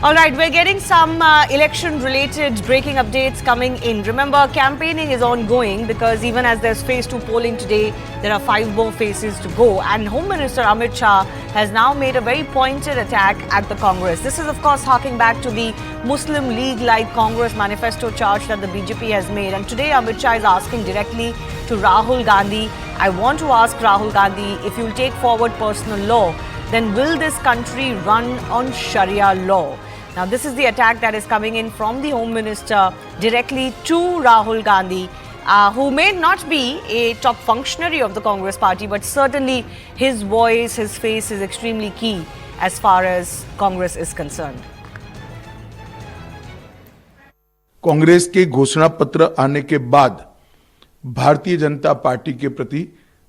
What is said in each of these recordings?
All right, we're getting some election-related breaking updates coming in. Remember, campaigning is ongoing because even as there's phase 2 polling today, there are 5 more phases to go. And Home Minister Amit Shah has now made a very pointed attack at the Congress. This is, of course, harking back to the Muslim League-like Congress manifesto charge that the BJP has made. And today, Amit Shah is asking directly to Rahul Gandhi. I want to ask Rahul Gandhi, if you'll take forward personal law, then will this country run on Sharia law? Now, this is the attack that is coming in from the Home Minister directly to Rahul Gandhi, who may not be a top functionary of the Congress party, but certainly his voice, his face is extremely key as far as Congress is concerned. Congress के घोषणा पत्र आने के बाद Bharatiya Janata party के प्रति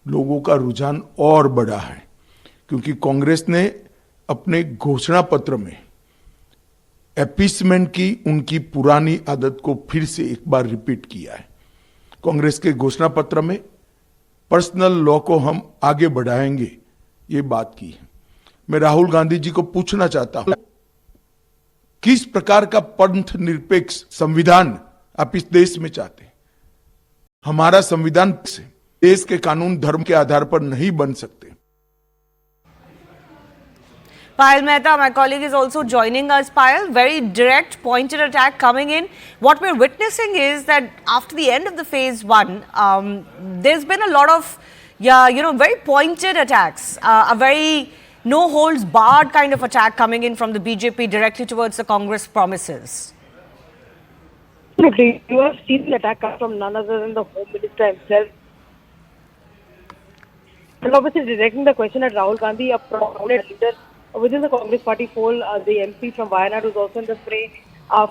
लोगों का रुझान और बढ़ा है, क्योंकि कांग्रेस ने अपने घोषणा पत्र में अपीसमेंट की उनकी पुरानी आदत को फिर से एक बार रिपीट किया है। कांग्रेस के घोषणा पत्र में पर्सनल लॉ को हम आगे बढ़ाएंगे, ये बात की है। मैं राहुल गांधी जी को पूछना चाहता हूं, किस प्रकार का पंथ निरपेक्ष संविधान आप इस देश में चाहते हैं? हमारा संविधान से देश के कानून धर्म के आधार पर नहीं बन सकते। Payal Mehta, my colleague, is also joining us. Payal, very direct, pointed attack coming in. What we're witnessing is that after the end of the phase 1, there's been a lot of, very pointed attacks, a very no-holds-barred kind of attack coming in from the BJP directly towards the Congress promises. Absolutely. You have seen the attack come from none other than the Home Minister himself. And obviously directing the question at Rahul Gandhi, a prominent leader within the Congress party fold, the MP from Wayanad was also in the fray,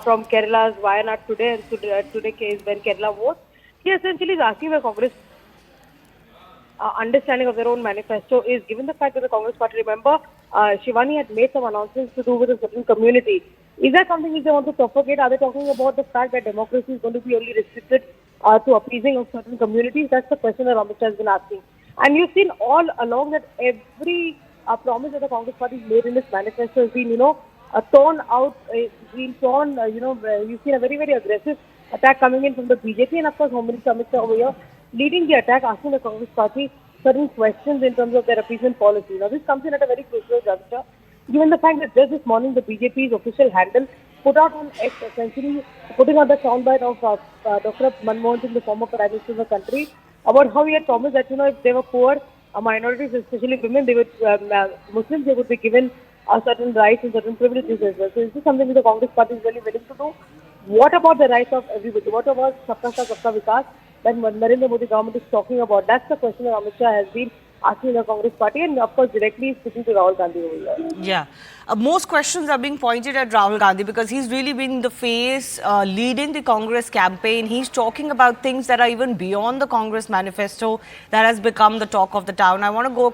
from Kerala's Wayanad today, and today is when Kerala votes. He essentially is asking the Congress understanding of their own manifesto is given the fact that the Congress party, remember, Shivani had made some announcements to do with a certain community. Is that something which they want to propagate? Are they talking about the fact that democracy is going to be only restricted to appeasing of certain communities? That's the question that Amit Shah has been asking. And you've seen all along that every promise that the Congress party made in this manifesto has been, torn out, been torn, you've seen a very, very aggressive attack coming in from the BJP and, of course, Home Minister Amit Shah over here leading the attack, asking the Congress party certain questions in terms of their appeasement policy. Now, this comes in at a very crucial juncture, given the fact that just this morning the BJP's official handle put out on X, essentially putting out the soundbite of Dr. Manmohan Singh, the former Prime Minister of the country, about how he had promised that, if they were poor, minorities, especially women, they would, Muslims, they would be given certain rights and certain privileges as well. So is this something that the Congress party is really willing to do? What about the rights of everybody? What about Sabka Saath, Sabka Vikas that Narendra Modi government is talking about? That's the question that Amit Shah has been asking the Congress party, and of course directly speaking to Rahul Gandhi over here. Yeah. Most questions are being pointed at Rahul Gandhi because he's really been the face leading the Congress campaign. He's talking about things that are even beyond the Congress manifesto that has become the talk of the town. I want to go